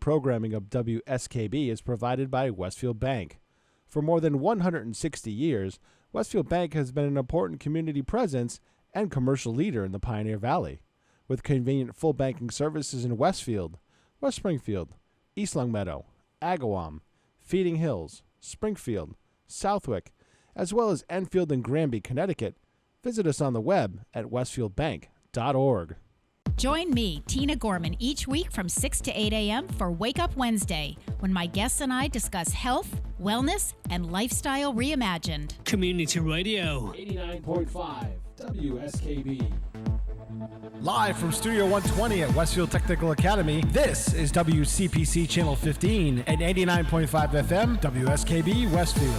programming of WSKB is provided by Westfield Bank. For more than 160 years, Westfield Bank has been an important community presence and commercial leader in the Pioneer Valley. With convenient full banking services in Westfield, West Springfield, East Longmeadow, Agawam, Feeding Hills, Springfield, Southwick, as well as Enfield and Granby, Connecticut, visit us on the web at westfieldbank.org. Join me, Tina Gorman, each week from 6 to 8 a.m. for Wake Up Wednesday, when my guests and I discuss health, wellness, and lifestyle reimagined. Community Radio. 89.5 WSKB. Live from Studio 120 at Westfield Technical Academy, this is WCPC Channel 15 and 89.5 FM WSKB Westfield.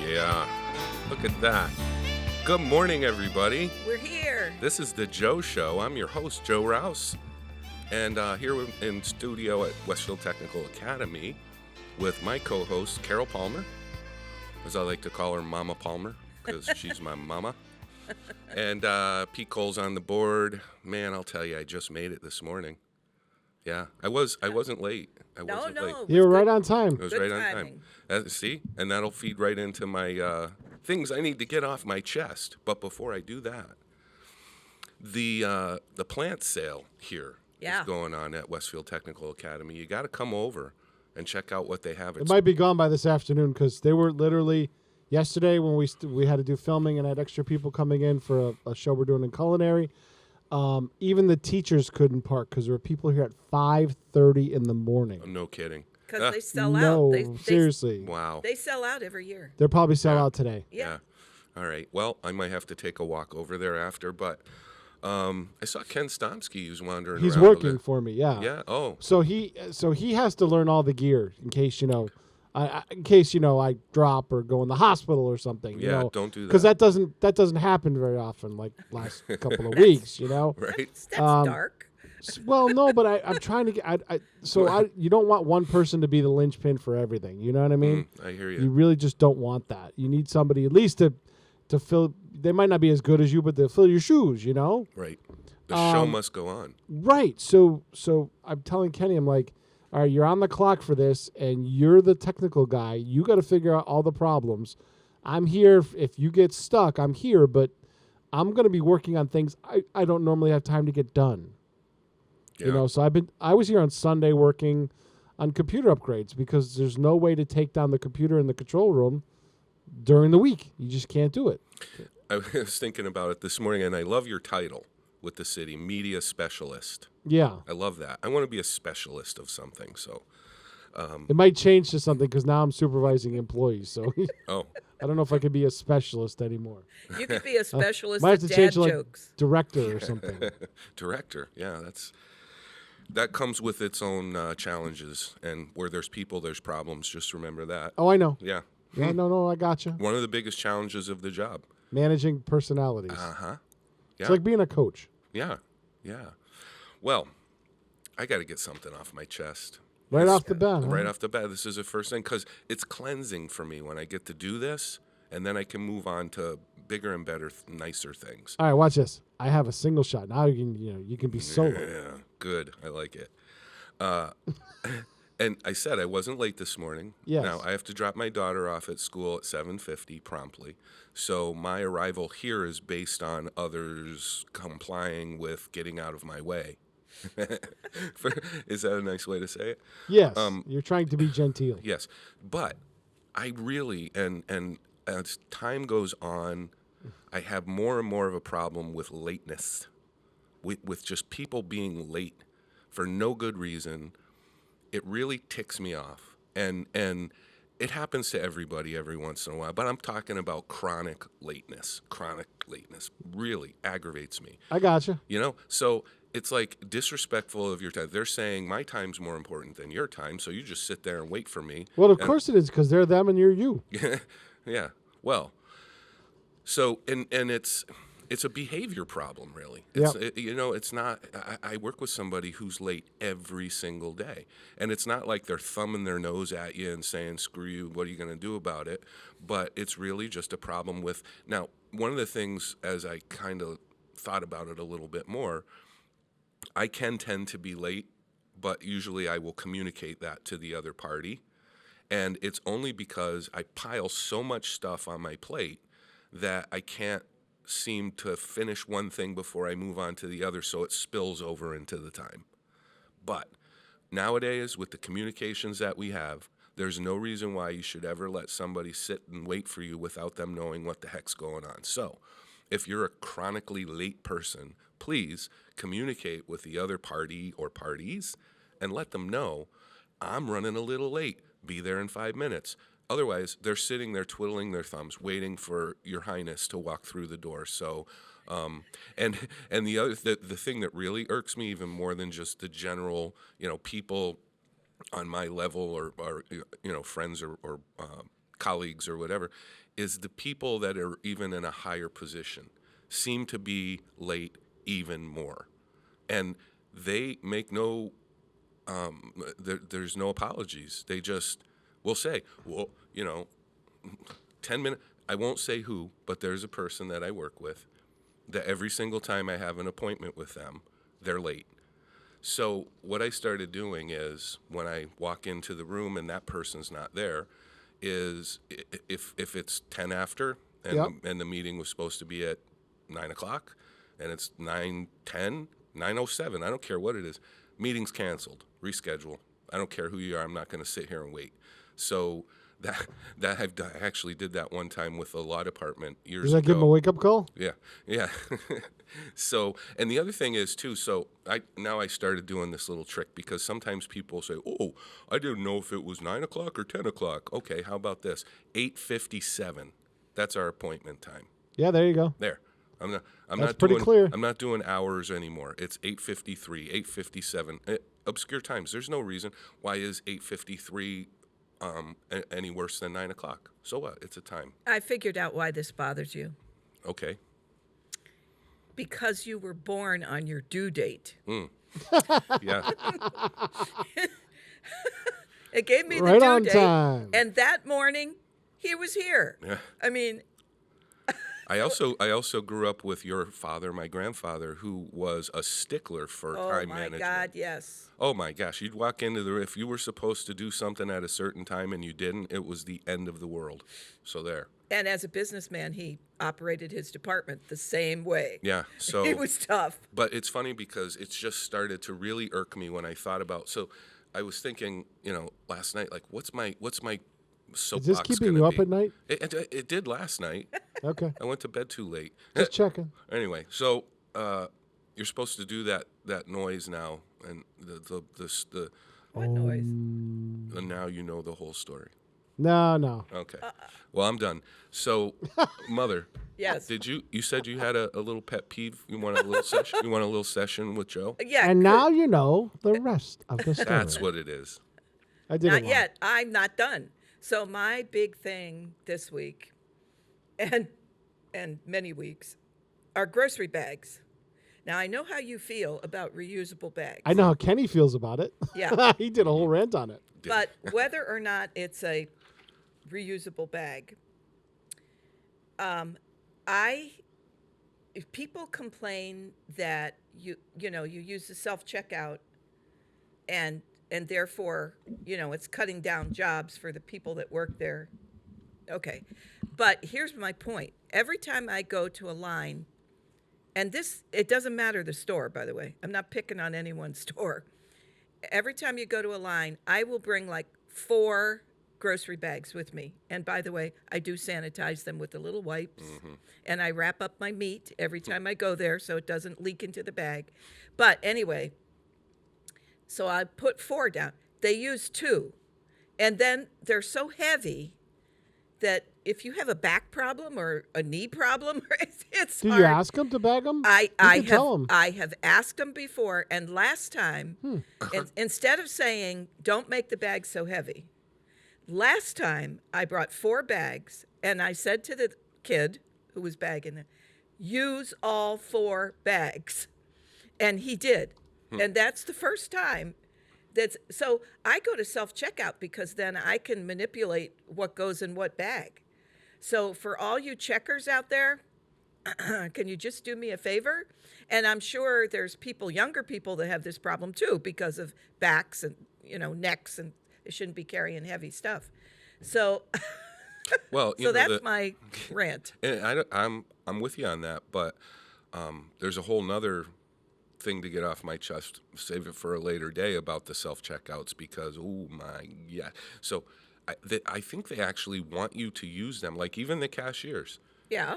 Yeah, look at that. Good morning, everybody. We're here. This is the Joe Show. I'm your host, Joe Rouse. And here in studio at Westfield Technical Academy with my co-host, Carol Palmer, as I like to call her Mama Palmer, because she's my mama. And Pete Cole's on the board. Man, I'll tell you, I just made it this morning. Yeah, I wasn't late. I wasn't late. You were right on time. It was right on time. See? And that'll feed right into my things I need to get off my chest. But before I do that, the plant sale here is going on at Westfield Technical Academy. You got to come over and check out what they have. It might be gone by this afternoon because they were literally yesterday when we had to do filming and had extra people coming in for a show we're doing in culinary. Even the teachers couldn't park because there were people here at 5:30 in the morning. No kidding. Because they sell out. No, seriously. Wow. They sell out every year. They'll probably sell out today. Yeah. All right. Well, I might have to take a walk over there after, but I saw Ken Stomsky who's wandering He's around. working for me, yeah. Yeah. Oh. So he has to learn all the gear in case I drop or go in the hospital or something. Yeah, don't do that. Because that doesn't happen very often, like last couple of weeks, Right. That's dark. Well, no, but I'm trying to get. You don't want one person to be the linchpin for everything. You know what I mean? I hear you. You really just don't want that. You need somebody at least to fill. They might not be as good as you, but they'll fill your shoes. You know? Right. The show must go on. Right. So I'm telling Kenny, I'm like, all right, you're on the clock for this, and you're the technical guy. You got to figure out all the problems. I'm here. If you get stuck, I'm here, but I'm going to be working on things I don't normally have time to get done. Yeah. So I was here on Sunday working on computer upgrades because there's no way to take down the computer in the control room during the week. You just can't do it. I was thinking about it this morning, and I love your title with the city, media specialist. Yeah. I love that. I want to be a specialist of something, so. It might change to something because now I'm supervising employees, so I don't know if I could be a specialist anymore. You could be a specialist might of have to dad change jokes. Like director or something. Director, yeah, that comes with its own challenges, and where there's people, there's problems. Just remember that. Oh, I know. Yeah. Yeah, no, I got you. One of the biggest challenges of the job. Managing personalities. Yeah. It's like being a coach. Yeah. Well, I got to get something off my chest. Right off the bat. Right off the bat. This is the first thing because it's cleansing for me when I get to do this, and then I can move on to bigger and better, nicer things. All right, watch this. I have a single shot. Now you can be solo. Yeah, good. I like it. And I said I wasn't late this morning. Yes. Now, I have to drop my daughter off at school at 7:50 promptly. So my arrival here is based on others complying with getting out of my way. Is that a nice way to say it? Yes. You're trying to be genteel. Yes. But I really, and as time goes on, I have more and more of a problem with lateness, with just people being late for no good reason. It really ticks me off, and it happens to everybody every once in a while. But I'm talking about chronic lateness. Chronic lateness really aggravates me. I gotcha. You know, so it's like disrespectful of your time. They're saying my time's more important than your time, so you just sit there and wait for me. Well, of course it is, because they're them and you're you. Yeah. Well, so and it's a behavior problem, really. It's not. I work with somebody who's late every single day, and it's not like they're thumbing their nose at you and saying, "Screw you, what are you going to do about it?" But it's really just a problem with. Now, one of the things, as I kind of thought about it a little bit more, I can tend to be late, but usually I will communicate that to the other party, and it's only because I pile so much stuff on my plate that I can't seem to finish one thing before I move on to the other, so it spills over into the time. But nowadays, with the communications that we have, there's no reason why you should ever let somebody sit and wait for you without them knowing what the heck's going on. So if you're a chronically late person, please communicate with the other party or parties and let them know, I'm running a little late. Be there in 5 minutes. Otherwise, they're sitting there twiddling their thumbs, waiting for Your Highness to walk through the door. So, and the thing that really irks me even more than just the general, people on my level or friends or colleagues or whatever, is the people that are even in a higher position seem to be late even more, and they make no. There's no apologies. They just will say, well, 10 minutes. I won't say who, but there's a person that I work with that every single time I have an appointment with them, they're late. So what I started doing is when I walk into the room and that person's not there, is if it's 10 after and the meeting was supposed to be at 9 o'clock and it's 9:10, 9:07, I don't care what it is, meeting's canceled, reschedule. I don't care who you are. I'm not going to sit here and wait. So that I actually did that one time with a law department years ago. Does that give them a wake-up call? Yeah. So, and the other thing is too, so I started doing this little trick because sometimes people say, oh, I didn't know if it was 9 o'clock or 10 o'clock. Okay, how about this? 8:57. That's our appointment time. Yeah, there you go. There. I'm That's pretty clear. I'm not doing hours anymore. It's 8:53, 8:57. Obscure times. There's no reason. Why is 8:53 any worse than 9 o'clock? So what? It's a time. I figured out why this bothers you. Okay. Because you were born on your due date. Yeah. It gave me Right the on due date. time. And that morning, he was here. Yeah. I mean, I also grew up with your father, my grandfather, who was a stickler for time management. Oh, my God, yes. Oh, my gosh. You'd walk into the, if you were supposed to do something at a certain time and you didn't, it was the end of the world. So there. And as a businessman, he operated his department the same way. Yeah, so. It was tough. But it's funny because it's just started to really irk me when I thought about, so I was thinking, last night, like, what's my soapbox? Is this keeping you up at night? It did last night. Okay. I went to bed too late. Just checking. Anyway, so you're supposed to do that noise now, and the What noise? and now you know the whole story. No. Okay. Well, I'm done. So, Mother. Yes. You said you had a little pet peeve? You want a little session? You want a little session with Joe? Yeah. And now you know the rest of the story. That's what it is. I did Not it yet. I'm not done. So my big thing this week and many weeks are grocery bags. Now, I know how you feel about reusable bags. I know how Kenny feels about it. Yeah. He did a whole rant on it. But whether or not it's a reusable bag, if people complain that you use the self-checkout and and therefore, it's cutting down jobs for the people that work there. Okay. But here's my point. Every time I go to a line, and it doesn't matter the store, by the way. I'm not picking on anyone's store. Every time you go to a line, I will bring like 4 grocery bags with me. And by the way, I do sanitize them with the little wipes. And I wrap up my meat every time I go there so it doesn't leak into the bag. But anyway, so I put 4 down. They use 2. And then they're so heavy that if you have a back problem or a knee problem, it's Do hard. you ask them to bag them? I tell them. have asked them before, and last time, instead of saying, don't make the bag so heavy, last time I brought 4 bags, and I said to the kid who was bagging them, use all 4 bags. And he did. And that's the first time. So I go to self-checkout because then I can manipulate what goes in what bag. So for all you checkers out there, can you just do me a favor? And I'm sure there's younger people that have this problem too because of backs and, necks, and they shouldn't be carrying heavy stuff. So, Well, that's my rant. And I'm with you on that, but there's a whole nother thing to get off my chest. Save it for a later day about the self-checkouts because, oh my, yeah. So I think they actually want you to use them, like even the cashiers. Yeah.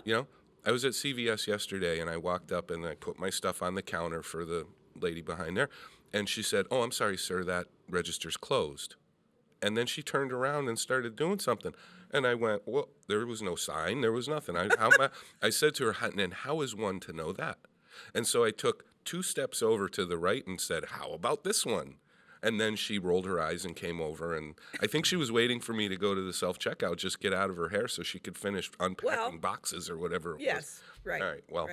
I was at CVS yesterday and I walked up and I put my stuff on the counter for the lady behind there. And she said, "Oh, I'm sorry, sir, that register's closed." And then she turned around and started doing something. And I went, well, there was no sign. There was nothing. I said to her, and how is one to know that? And so I took 2 steps over to the right and said, how about this one? And then she rolled her eyes and came over. And I think she was waiting for me to go to the self-checkout, just get out of her hair so she could finish unpacking boxes or whatever it was. Yes, right. All right, well,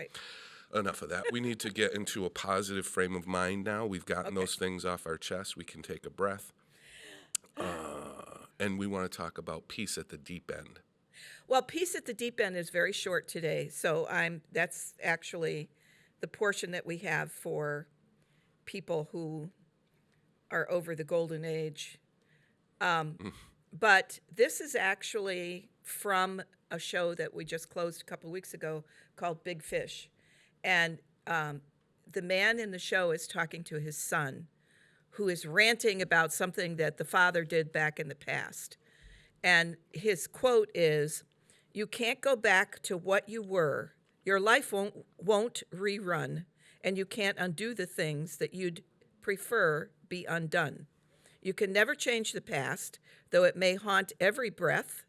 enough of that. We need to get into a positive frame of mind now. We've gotten those things off our chest. We can take a breath. And we want to talk about peace at the deep end. Well, peace at the deep end is very short today. So that's actually the portion that we have for people who are over the golden age. But this is actually from a show that we just closed a couple of weeks ago called Big Fish. And the man in the show is talking to his son, who is ranting about something that the father did back in the past. And his quote is, "You can't go back to what you were. Your life won't rerun, and you can't undo the things that you'd prefer be undone. You can never change the past, though it may haunt every breath.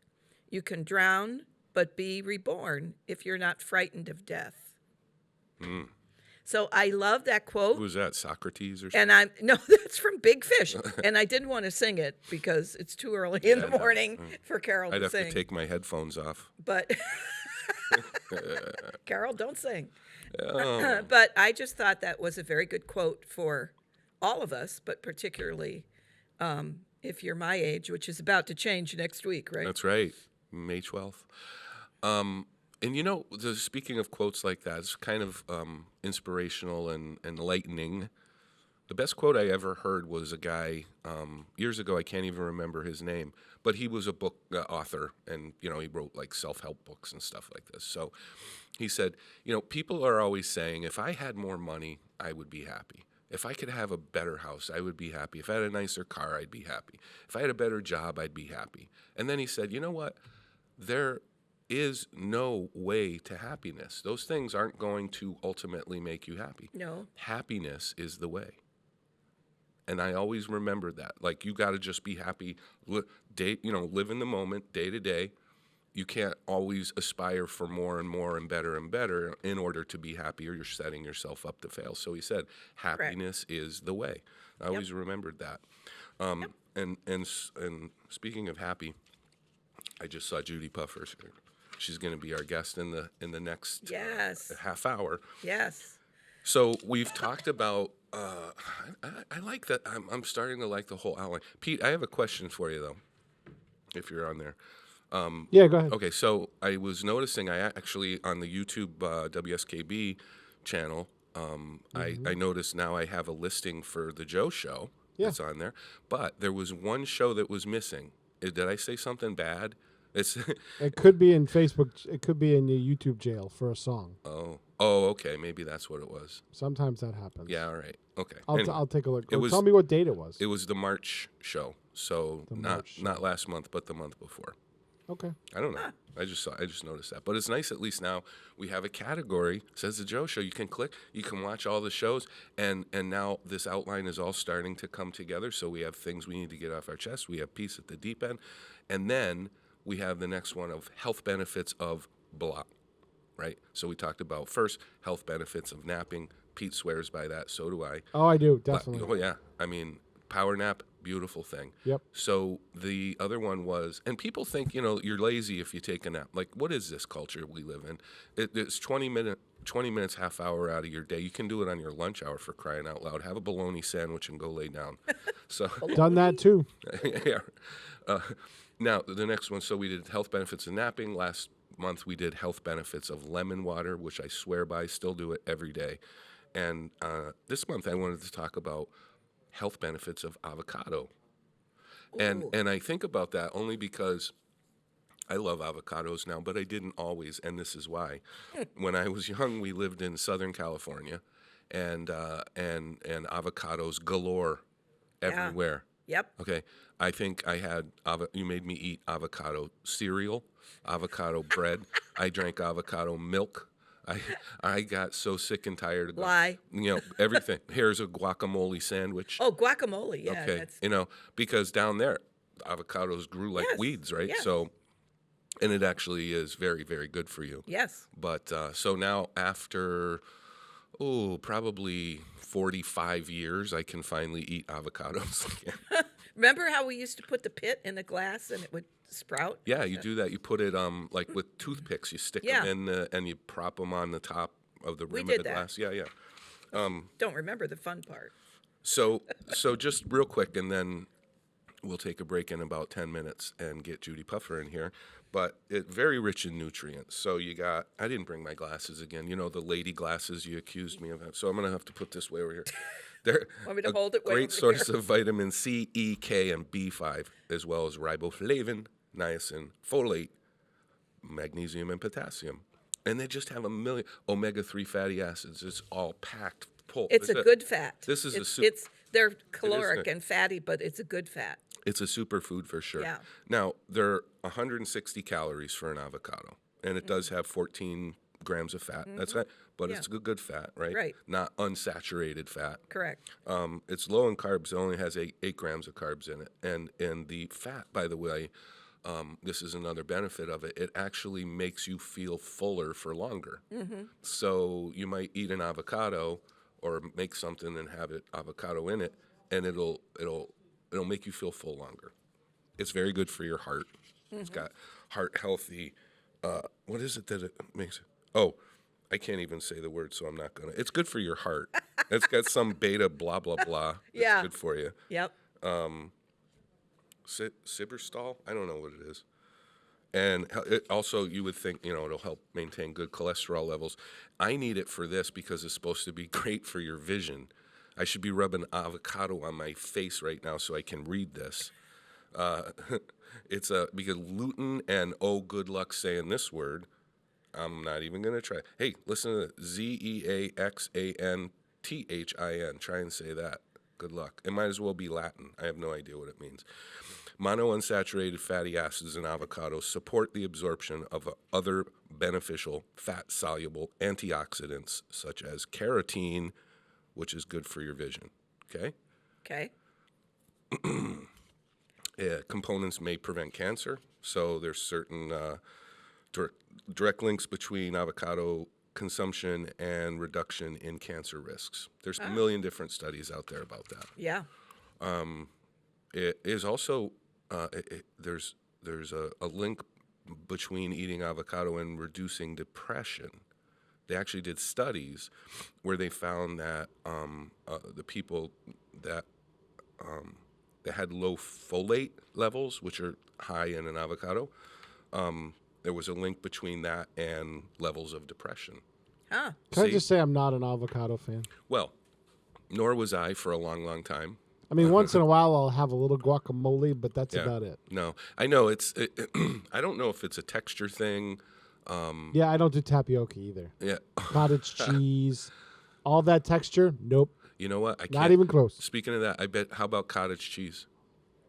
You can drown, but be reborn if you're not frightened of death." So I love that quote. Who's that, Socrates or something? And no, that's from Big Fish. And I didn't want to sing it because it's too early in the morning for Carol to sing. I'd have to take my headphones off. But Carol, don't sing. But I just thought that was a very good quote for all of us, but particularly if you're my age, which is about to change next week, right? That's right, May 12th. And speaking of quotes like that, it's kind of inspirational and enlightening. The best quote I ever heard was a guy years ago. I can't even remember his name, but he was a book author, and he wrote like self-help books and stuff like this. So he said, people are always saying, if I had more money, I would be happy. If I could have a better house, I would be happy. If I had a nicer car, I'd be happy. If I had a better job, I'd be happy. And then he said, you know what? There is no way to happiness. Those things aren't going to ultimately make you happy. No. Happiness is the way. And I always remembered that. Like, you got to just be happy, live in the moment, day to day. You can't always aspire for more and more and better in order to be happy, or you're setting yourself up to fail. So he said, happiness is the way. I always remembered that. And speaking of happy, I just saw Judy Puffer. She's going to be our guest in the next half hour. Yes. So we've talked about. I like that. I'm starting to like the whole outline. Pete, I have a question for you though, if you're on there. Yeah, go ahead. Okay, so I was noticing. I actually on the YouTube WSKB channel. I noticed now I have a listing for the Joe Show that's on there. But there was one show that was missing. Did I say something bad? It's It could be in Facebook. It could be in the YouTube jail for a song. oh, okay. Maybe that's what it was. Sometimes that happens. Yeah, all right. Okay. I'll take a look. It Or was- tell me what date it was. It was the March show. So The not March show. not last month, but the month before. Okay. I don't know. I just noticed that. But it's nice at least now we have a category, says the Joe Show. You can click, you can watch all the shows, and now this outline is all starting to come together. So we have things we need to get off our chest. We have peace at the deep end. And then we have the next one of health benefits of blah, right? So we talked about first health benefits of napping. Pete swears by that. So do I. Oh, I do, definitely. Oh, yeah. I mean, power nap, beautiful thing. Yep. So the other one was, and people think, you're lazy if you take a nap. Like, what is this culture we live in? It's 20 minutes, half hour out of your day. You can do it on your lunch hour, for crying out loud. Have a bologna sandwich and go lay down. So Done that too. yeah. Now, the next one, so we did health benefits of napping. Last month, we did health benefits of lemon water, which I swear by, still do it every day. And this month, I wanted to talk about health benefits of avocado. And I think about that only because I love avocados now, but I didn't always, and this is why. When I was young, we lived in Southern California, and avocados galore everywhere. Yep. Okay, I think I had you made me eat avocado cereal, avocado bread. I drank avocado milk. I got so sick and tired of Lie. Everything. Here's a guacamole sandwich. Oh, guacamole. Yeah. Okay, That's, because down there, avocados grew like Yes, weeds, right? yes. So, and it actually is very, very good for you. yes. But so now after, probably 45 years, I can finally eat avocados again. Remember how we used to put the pit in the glass and it would sprout? Yeah, you do that. You put it like with toothpicks. You stick Yeah. them in and you prop them on the top of the rim did of the that. glass. Yeah, yeah. Don't remember the fun part. So just real quick, and then we'll take a break in about 10 minutes and get Judy Puffer in here. But it's very rich in nutrients. So I didn't bring my glasses again. The lady glasses you accused me of. So I'm going to have to put this way over here. They're Want me to a hold it way great over source here? of vitamin C, E, K, and B5, as well as riboflavin, niacin, folate, magnesium, and potassium. And they just have a million omega-3 fatty acids. It's all packed full. It's a good fat. This is they're caloric good. and fatty, but it's a good fat. It's a superfood for sure. Yeah. Now, there are 160 calories for an avocado, and it does have 14 grams of fat. That's right, but it's good fat, right? Right. Not unsaturated fat. Correct. It's low in carbs. It only has 8 grams of carbs in it. And the fat, by the way, this is another benefit of it. It actually makes you feel fuller for longer. So you might eat an avocado or make something and have avocado in it, and it'll make you feel full longer. It's very good for your heart. It's got heart healthy. What is it that it makes? Oh, I can't even say the word, so I'm not gonna. It's good for your heart. It's got some beta blah blah blah. Yeah. It's good for you. Yep. Ciberstol? I don't know what it is. And it also, you would think, it'll help maintain good cholesterol levels. I need it for this because it's supposed to be great for your vision. I should be rubbing avocado on my face right now so I can read this. It's because lutein and good luck saying this word. I'm not even going to try. Hey, listen to Zeaxanthin. Try and say that. Good luck. It might as well be Latin. I have no idea what it means. Monounsaturated fatty acids in avocados support the absorption of other beneficial fat-soluble antioxidants such as carotene, which is good for your vision. Okay? Okay. Components may prevent cancer, so there's certain direct links between avocado consumption and reduction in cancer risks. There's a million different studies out there about that. Yeah. It is also there's a link between eating avocado and reducing depression. They actually did studies where they found that the people that had low folate levels, which are high in an avocado, there was a link between that and levels of depression. Huh. Can I just say I'm not an avocado fan? Well, nor was I for a long, long time. I mean, once in a while I'll have a little guacamole, but that's about it. No, I know I don't know if it's a texture thing. Yeah, I don't do tapioca either. Yeah. Cottage cheese, all that texture, nope. You know what? I can't. Not even close. Speaking of that, I bet. How about cottage cheese?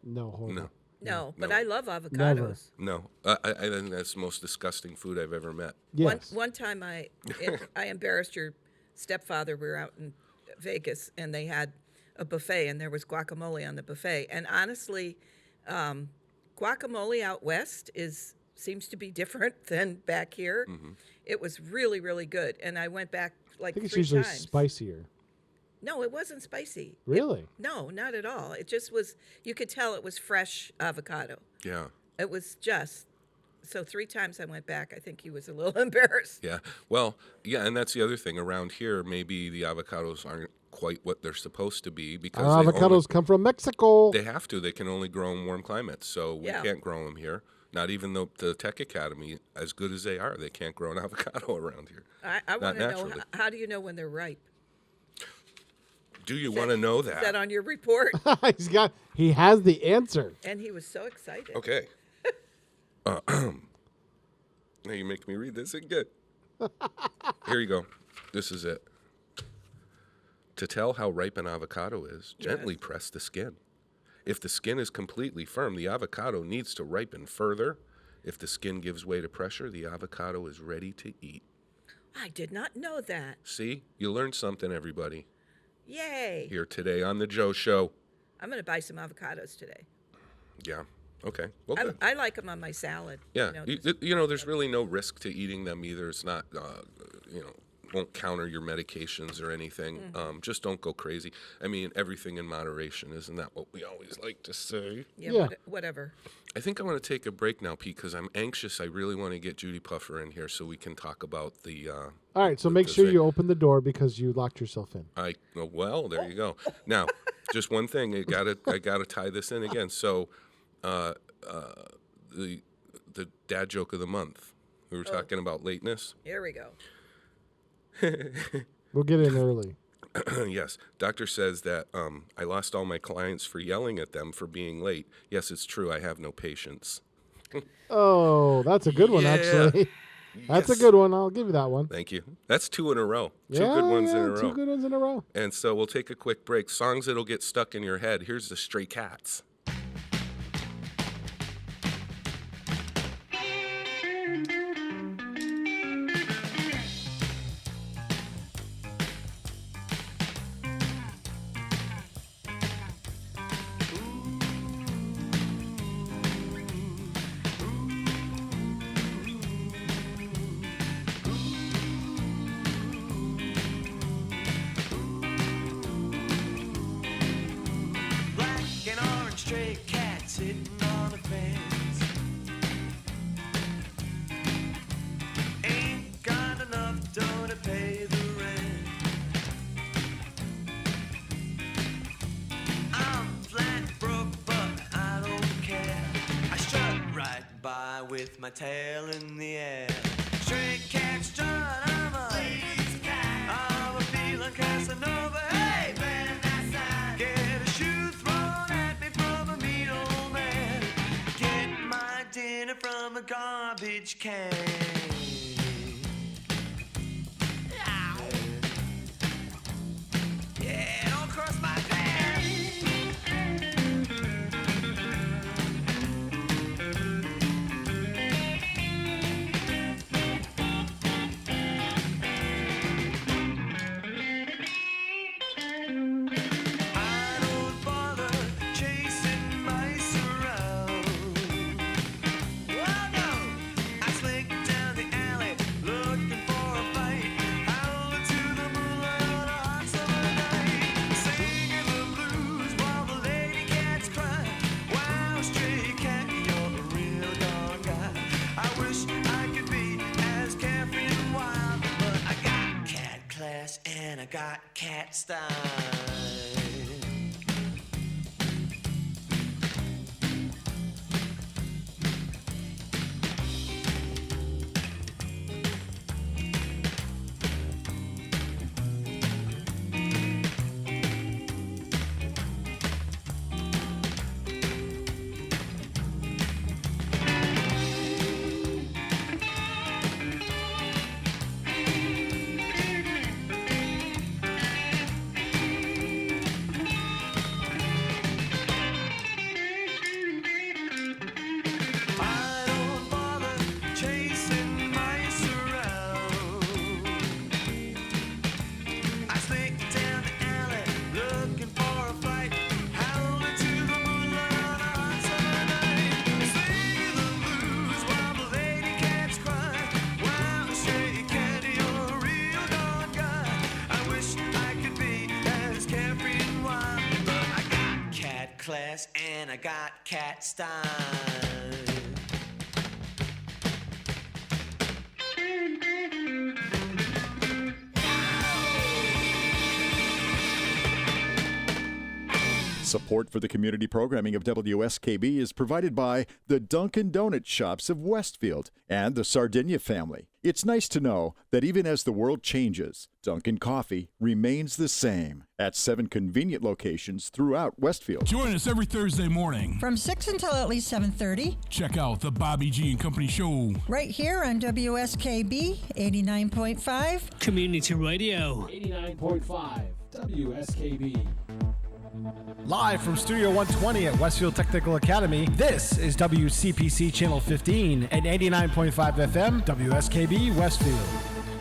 No, horrible. No, but No. I love avocados. Never. No, I think that's the most disgusting food I've ever met. Yes. One time I embarrassed your stepfather. We were out in Vegas and they had a buffet and there was guacamole on the buffet. And honestly, guacamole out west seems to be different than back here. Mm-hmm. It was really, really good. And I went back like I think it's 3 usually times. spicier. No, it wasn't spicy. Really? No, not at all. It just was, you could tell it was fresh avocado. Yeah. It was just, so 3 times I went back. I think he was a little embarrassed. Yeah. Well, yeah, and that's the other thing. Around here, maybe the avocados aren't quite what they're supposed to be because Our avocados come from Mexico. they have to. They can only grow in warm climates, so we Yeah. can't grow them here. Not even the Tech Academy, as good as they are, they can't grow an avocado around here. I want to know, naturally. how do you know when they're ripe? Do you want to know Is that on your report? He has the answer. And he was so excited. Okay. Now you make me read this again. Here you go. This is it. To tell how ripe an avocado is, gently press the skin. If the skin is completely firm, the avocado needs to ripen further. If the skin gives way to pressure, the avocado is ready to eat. I did not know that. See? You learned something, everybody. Yay. Here today on the Joe Show. I'm going to buy some avocados today. Yeah. Okay. Well, good. I like them on my salad. Yeah. You know, There's really no risk to eating them either. It's not, won't counter your medications or anything. Just don't go crazy. I mean, everything in moderation. Isn't that what we always like to say? Yeah. Whatever. I think I want to take a break now, Pete, because I'm anxious. I really want to get Judy Puffer in here so we can talk about the. All right, so make sure you open the door because you locked yourself in. Well, there you go. Now, just one thing. I gotta tie this in again. So, the dad joke of the month. We were talking about lateness. Here we go. We'll get in early. Yes. Doctor says that I lost all my clients for yelling at them for being late. Yes, it's true. I have no patience. Oh, that's a good one, actually. That's a good one. I'll give you that one. Thank you. That's 2 in a row. Two good ones in a row. 2 good ones in a row. And so we'll take a quick break. Songs that'll get stuck in your head. Here's the Stray Cats. Black and orange stray cat sitting on the fence. Ain't got enough dough to pay the rent. I'm flat broke, but I don't care. I strut right by with my tail in the air. Stray cat strut, I'm a feeling Casanova. Hey, get a shoe thrown at me from a mean old man. Get my dinner from a garbage can. Yeah, don't cross my path. I don't bother chasing mice around. Oh no! I slink down the alley looking for a fight. Howl to the moonlight on a hot summer night. Singing the blues while the lady cats cry. Wow, stray cat, you're a real darn guy. I wish I could be as carefree and wild, but I got cat class and I got cat style. I got cat style. Support for the community programming of WSKB is provided by the Dunkin' Donut Shops of Westfield and the Sardinia family. It's nice to know that even as the world changes, Dunkin' Coffee remains the same at 7 convenient locations throughout Westfield. Join us every Thursday morning. From 6 until at least 7:30. Check out the Bobby G and Company Show. Right here on WSKB 89.5. Community Radio. 89.5 WSKB. Live from Studio 120 at Westfield Technical Academy, this is WCPC Channel 15 and 89.5 FM, WSKB Westfield.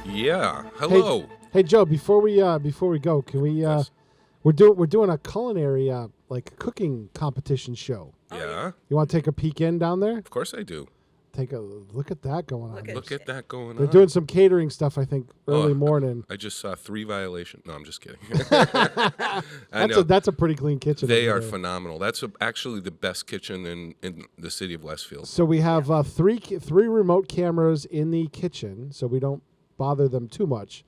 Yeah. Hello. Hey Joe, before we go, can we Yes. we're doing a culinary like cooking competition show. Yeah. You want to take a peek in down there? Of course I do. Take a look at that going on. Look Look at that going They're on. doing some catering stuff, I think, early Oh, morning. I just saw 3 violations. No, I'm just kidding. I know. That's a pretty clean kitchen. They over are there. phenomenal. That's actually the best kitchen in the city of Westfield. So we have three remote cameras in the kitchen, so we don't bother them too much.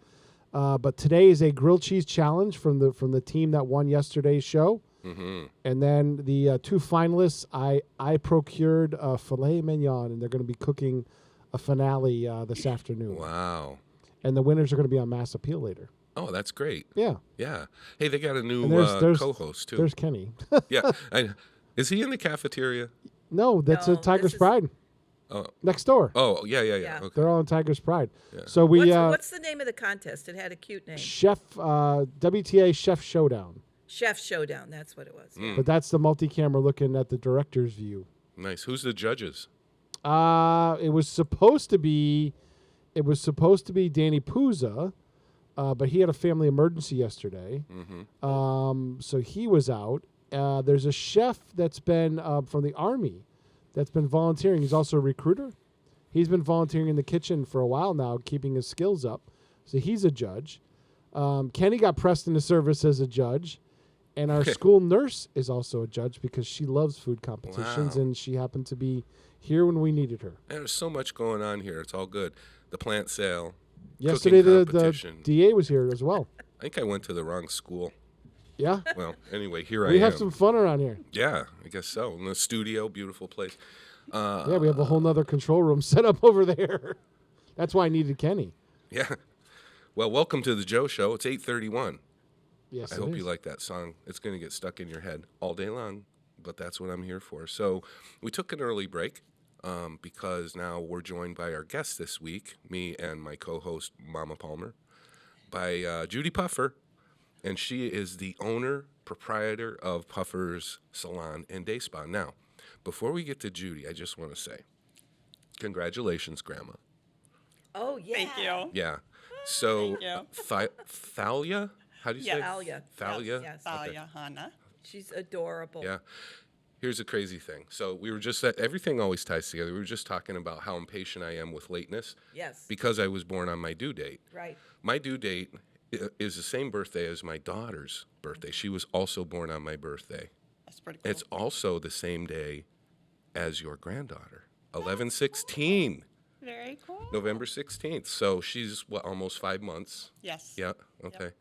But today is a grilled cheese challenge from the team that won yesterday's show. Mm-hmm. And then the 2 finalists, I procured filet mignon, and they're going to be cooking a finale this afternoon. Wow. And the winners are going to be on Mass Appeal later. Oh, that's great. Yeah. Yeah. Hey, they got a new And there's co-host too. There's Kenny. Yeah. Is he in the cafeteria? No, that's No, a Tiger's this is- Pride Oh. next door. Oh, yeah. Yeah. Okay. They're all in Tiger's Pride. Yeah. So we What's the name of the contest? It had a cute name. Chef WTA Chef Showdown. Chef Showdown. That's what it was. Mm. But that's the multi-camera looking at the director's view. Nice. Who's the judges? It was supposed to be Danny Puza, but he had a family emergency yesterday. Mm-hmm. So he was out. There's a chef that's been from the Army that's been volunteering. He's also a recruiter. He's been volunteering in the kitchen for a while now, keeping his skills up. So he's a judge. Kenny got pressed into service as a judge. And our school nurse is also a judge because she loves food competitions, Wow. and she happened to be here when we needed her. There's so much going on here. It's all good. The plant sale. Yesterday, cooking the competition. DA was here as well. I think I went to the wrong school. Yeah, Well, anyway, here I we am. have some fun around here. Yeah, I guess so. In the studio, beautiful place. Yeah, we have a whole nother control room set up over there. That's why I needed Kenny. Yeah. Well, welcome to the Joe Show. It's 8:31. Yes, I it hope is. you like that song. It's going to get stuck in your head all day long, but that's what I'm here for. So we took an early break because now we're joined by our guest this week, me and my co-host, Mama Palmer, by Judy Puffer, and she is the owner, proprietor of Puffer's Salon and Day Spa. Now, before we get to Judy, I just want to say, congratulations, Grandma. Oh, yeah. Thank you. Yeah. So, you. Thalia? How do you say? Thalia. Thalia? Yes. Thalia Hanna. She's adorable. Yeah. Here's a crazy thing. So we were just everything always ties together. We were just talking about how impatient I am with lateness Yes. because I was born on my due date. Right. My due date is the same birthday as my daughter's birthday. She was also born on my birthday. That's pretty cool. It's also the same day as your granddaughter, 11/16, very cool. November 16th. So she's almost 5 months. Yes. Yeah. Okay.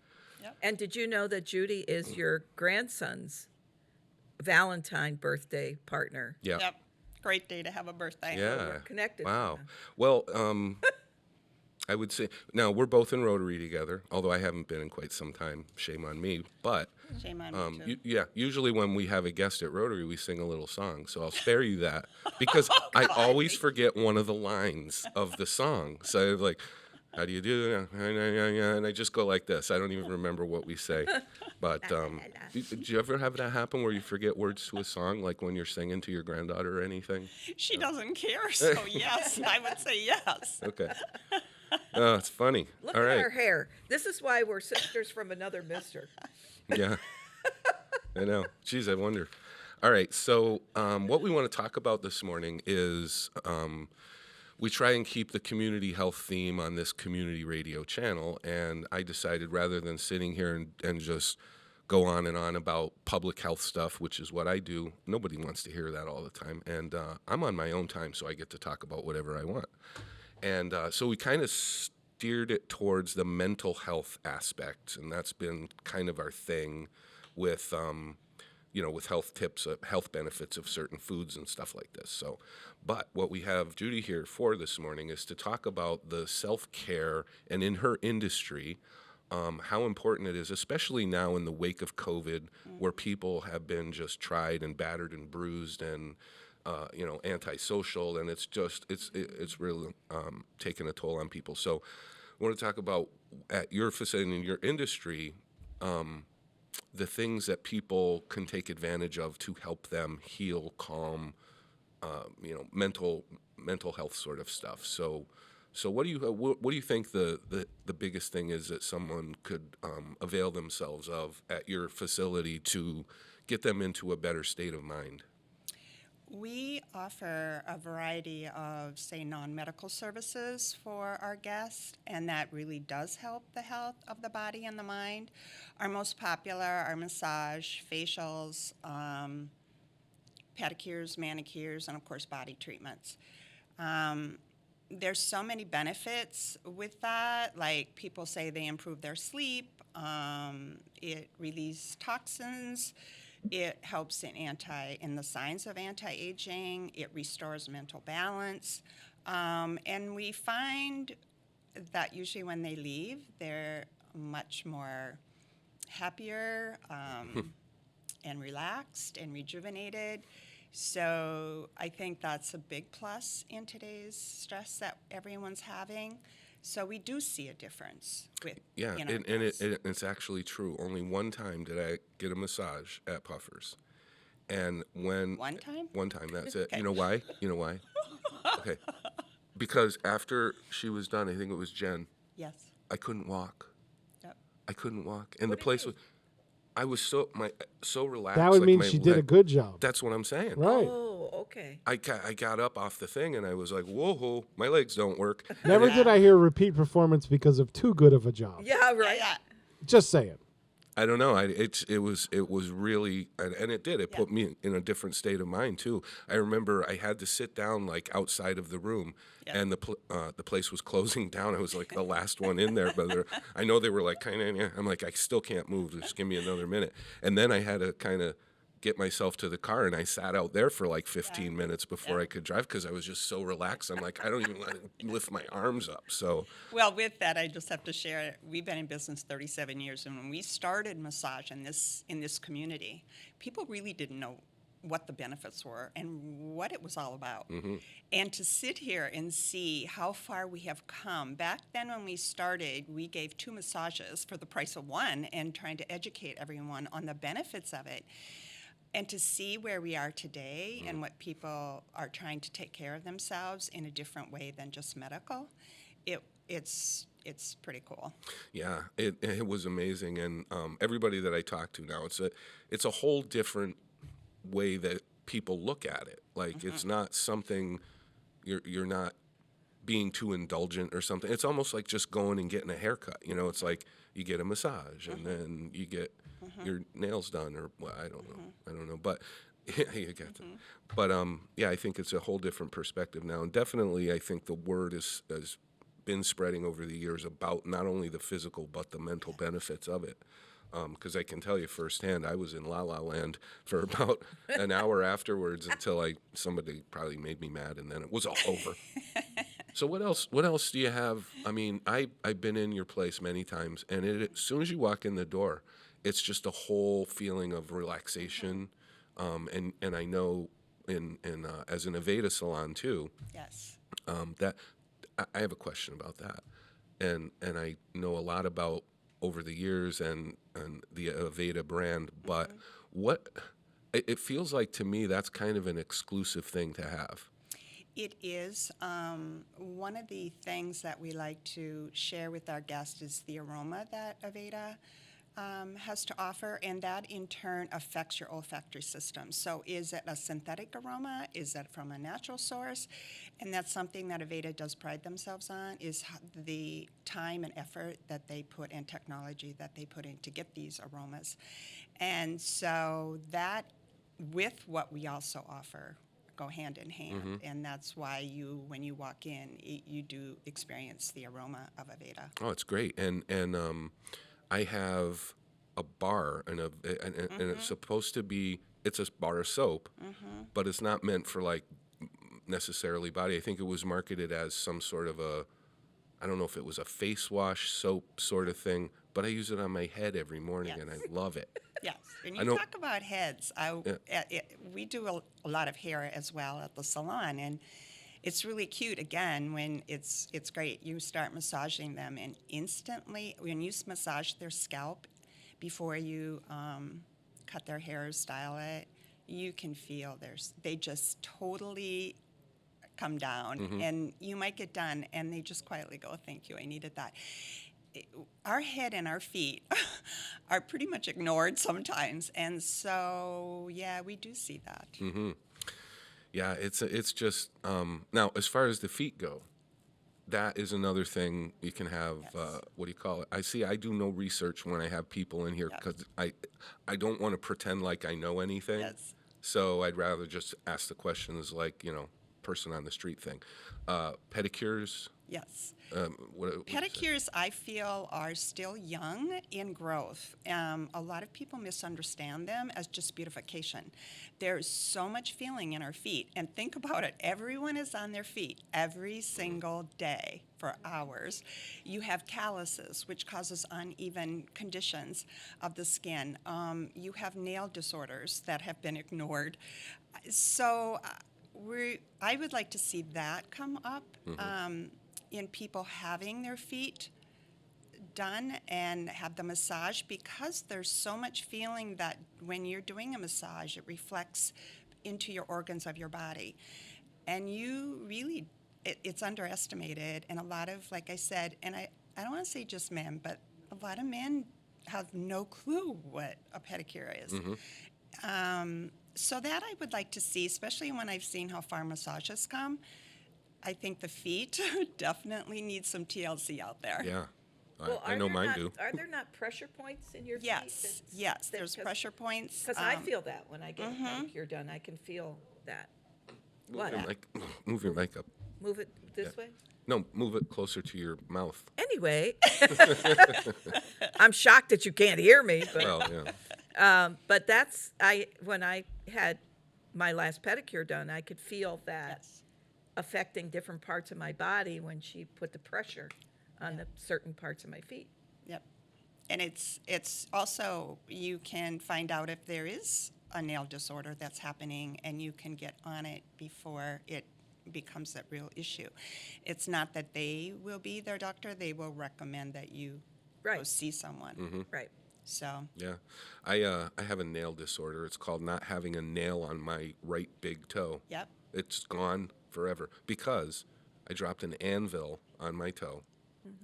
And did you know that Judy is your grandson's Valentine birthday partner? Yeah. Yep. Great day to have a birthday. Yeah. we're connected Wow. now. Well, I would say now we're both in Rotary together, although I haven't been in quite some time. Shame on me. But Shame on me, too. usually when we have a guest at Rotary, we sing a little song. So I'll spare you that because I always forget one of the lines of the song. So I'm like, how do you do that? And I just go like this. I don't even remember what we say. But did you ever have that happen where you forget words to a song, like when you're singing to your granddaughter or anything? She doesn't care, so yes, I would say yes. Okay. Oh, it's funny. Look All at right. our hair. This is why we're sisters from another mister. Yeah. I know. Geez, I wonder. All right. So what we want to talk about this morning is we try and keep the community health theme on this community radio channel. And I decided rather than sitting here and just go on and on about public health stuff, which is what I do. Nobody wants to hear that all the time. And I'm on my own time, so I get to talk about whatever I want. And so we kind of steered it towards the mental health aspect, and that's been kind of our thing with, with health tips, health benefits of certain foods and stuff like this. So, but what we have Judy here for this morning is to talk about the self-care and in her industry, how important it is, especially now in the wake of COVID, where people have been just tried and battered and bruised and antisocial, and it's really taken a toll on people. So I want to talk about at your facility and in your industry, the things that people can take advantage of to help them heal, calm, mental health sort of stuff. So what do you think the biggest thing is that someone could avail themselves of at your facility to get them into a better state of mind? We offer a variety of, say, non-medical services for our guests, and that really does help the health of the body and the mind. Our most popular are massage, facials, pedicures, manicures, and of course body treatments. There's so many benefits with that. Like, people say they improve their sleep, it releases toxins, it helps in the signs of anti-aging, it restores mental balance, and we find that usually when they leave, they're much more happier and relaxed and rejuvenated. So I think that's a big plus in today's stress that everyone's having. So we do see a difference with it's actually true. Only one time did I get a massage at Puffers, and when One time, that's it. Okay. You know why? Okay, because after she was done, I think it was Jen. Yes. I couldn't walk. Yep. I couldn't walk, and What the do you place mean? was. I was so relaxed. That would like mean my she did a good job. That's what I'm saying. Right. Oh, okay. I got up off the thing and I was like, whoa, my legs don't work. Never did I hear repeat performance because of too good of a job. Yeah, right. Yeah. Just saying. I don't know. It was really, and it did. It put me in a different state of mind too. I remember I had to sit down like outside of the room, and the place was closing down. I was like the last one in there, but I know they were like kind of. I'm like, I still can't move. Just give me another minute. And then I had to kind of get myself to the car, and I sat out there for like 15 minutes before I could drive because I was just so relaxed. I'm like, I don't even want to lift my arms up. So Well, with that, I just have to share, we've been in business 37 years, and when we started massage in this community, people really didn't know what the benefits were and what it was all about. And to sit here and see how far we have come. Back then when we started, we gave 2 massages for the price of 1 and trying to educate everyone on the benefits of it. And to see where we are today and what people are trying to take care of themselves in a different way than just medical, it's pretty cool. yeah, it was amazing, and everybody that I talk to now, it's a whole different way that people look at it. Like it's not something you're not being too indulgent or something. It's almost like just going and getting a haircut. It's like you get a massage and then you get your nails done, or I don't know, but you get them. But I think it's a whole different perspective now, and definitely I think the word has been spreading over the years about not only the physical but the mental benefits of it. Because I can tell you firsthand, I was in La La Land for about an hour afterwards until somebody probably made me mad, and then it was all over. So what else do you have? I mean, I've been in your place many times, and as soon as you walk in the door, it's just a whole feeling of relaxation, and I know in as an Aveda salon too. Yes. That I have a question about that, and I know a lot about over the years and the Aveda brand, but what it feels like to me that's kind of an exclusive thing to have. It is. One of the things that we like to share with our guests is the aroma that Aveda has to offer, and that in turn affects your olfactory system. So is it a synthetic aroma? Is it from a natural source? And that's something that Aveda does pride themselves on, is the time and effort that they put and technology that they put in to get these aromas. And so that, with what we also offer, go hand in hand. And that's why when you walk in, you do experience the aroma of Aveda. Oh, it's great. And I have a bar, and it's supposed to be, it's a bar of soap, but it's not meant for like necessarily body. I think it was marketed as some sort of I don't know if it was a face wash soap sort of thing, but I use it on my head every morning, and I love it. Yes, when you talk about heads, we do a lot of hair as well at the salon, and it's really cute, again, when it's great. You start massaging them, and instantly, when you massage their scalp before you cut their hair or style it, you can feel they just totally come down. And you might get done, and they just quietly go, thank you, I needed that. Our head and our feet are pretty much ignored sometimes, and so, yeah, we do see that. Yeah, it's just now as far as the feet go, that is another thing you can have. What do you call it? I do no research when I have people in here because I don't want to pretend like I know anything. Yes. So I'd rather just ask the questions like person on the street thing. Pedicures. Yes. What Pedicures, I feel, are still young in growth. A lot of people misunderstand them as just beautification. There's so much feeling in our feet. And think about it. Everyone is on their feet every single day for hours. You have calluses, which causes uneven conditions of the skin. You have nail disorders that have been ignored. So I would like to see that come up. In people having their feet done and have the massage, because there's so much feeling that when you're doing a massage, it reflects into your organs of your body. And you really, it's underestimated. And a lot of, like I said, and I don't want to say just men, but a lot of men have no clue what a pedicure is. So that I would like to see, especially when I've seen how far massages come. I think the feet definitely need some TLC out there. Yeah, Well, I know mine do. Are there not pressure points in your feet? Yes, there's pressure points. Because I feel that when I get a pedicure done, I can feel that. Move your mic up. Move it this way? No, move it closer to your mouth. Anyway, I'm shocked that you can't hear me. But, Well, yeah. but when I had my last pedicure done, I could feel that affecting different parts of my body when she put the pressure on the certain parts of my feet. Yep. And it's also, you can find out if there is a nail disorder that's happening, and you can get on it before it becomes a real issue. It's not that they will be their doctor, they will recommend that you go see someone. Right. So. Yeah. I have a nail disorder. It's called not having a nail on my right big toe. Yep. It's gone forever because I dropped an anvil on my toe,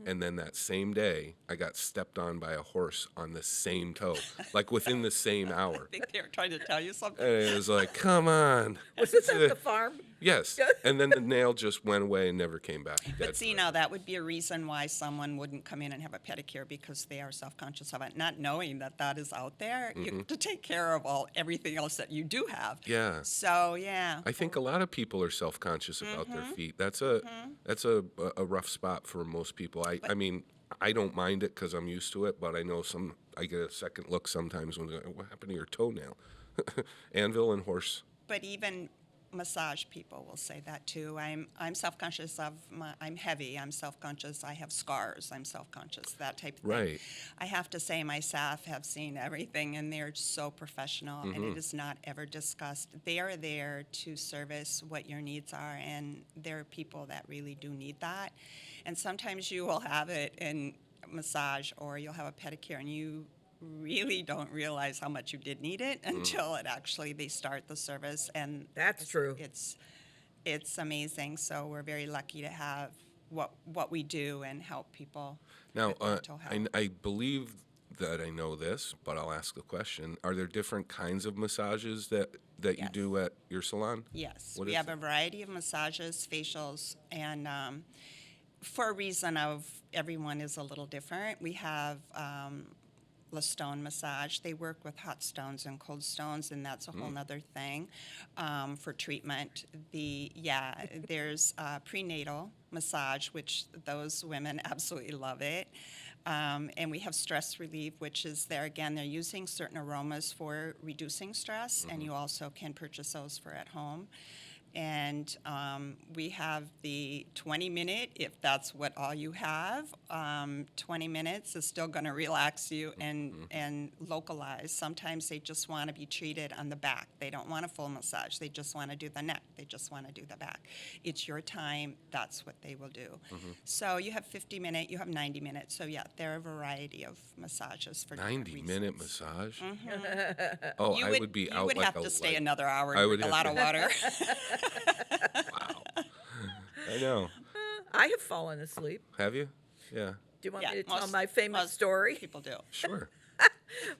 and then that same day I got stepped on by a horse on the same toe, like within the same hour. I think they were trying to tell you something. And it was like, come on. Was this at the farm? Yes. And then the nail just went away and never came back. But see, now that would be a reason why someone wouldn't come in and have a pedicure, because they are self-conscious of it, not knowing that that is out there. You have to take care of everything else that you do have. Yeah. So, yeah. I think a lot of people are self-conscious about their feet. That's a rough spot for most people. I mean, I don't mind it because I'm used to it, but I know I get a second look sometimes when they're like, what happened to your toenail? Anvil and horse. But even massage people will say that too. I'm self-conscious of I'm heavy, I'm self-conscious, I have scars, I'm self-conscious, that type of thing. Right. I have to say my staff have seen everything, and they're so professional, and it is not ever discussed. They are there to service what your needs are, and there are people that really do need that. And sometimes you will have it in massage, or you'll have a pedicure, and you really don't realize how much you did need it until they start the service, and That's true. It's amazing. So we're very lucky to have what we do and help people. Now, with mental health. I believe that I know this, but I'll ask the question. Are there different kinds of massages that you Yes. do at your salon? Yes, What we is have it? a variety of massages, facials, and for a reason of everyone is a little different. We have La Stone massage. They work with hot stones and cold stones, and that's a whole nother thing for treatment. There's prenatal massage, which those women absolutely love it. And we have stress relief, which is there again. They're using certain aromas for reducing stress, and you also can purchase those for at home. And we have the 20-minute, if that's what all you have. 20 minutes is still going to relax you and localize. Sometimes they just want to be treated on the back. They don't want a full massage. They just want to do the neck. They just want to do the back. It's your time. That's what they will do. So you have 50-minute, you have 90 minutes. So yeah, there are a variety of massages for different 90-minute reasons. massage? Oh, You I would be out would like have a to stay light. another hour I and would drink a have lot to- of water. Wow. I know. I have fallen asleep. Have you? Yeah. Do you want Yeah, me to tell most- my famous most story? People do. Sure.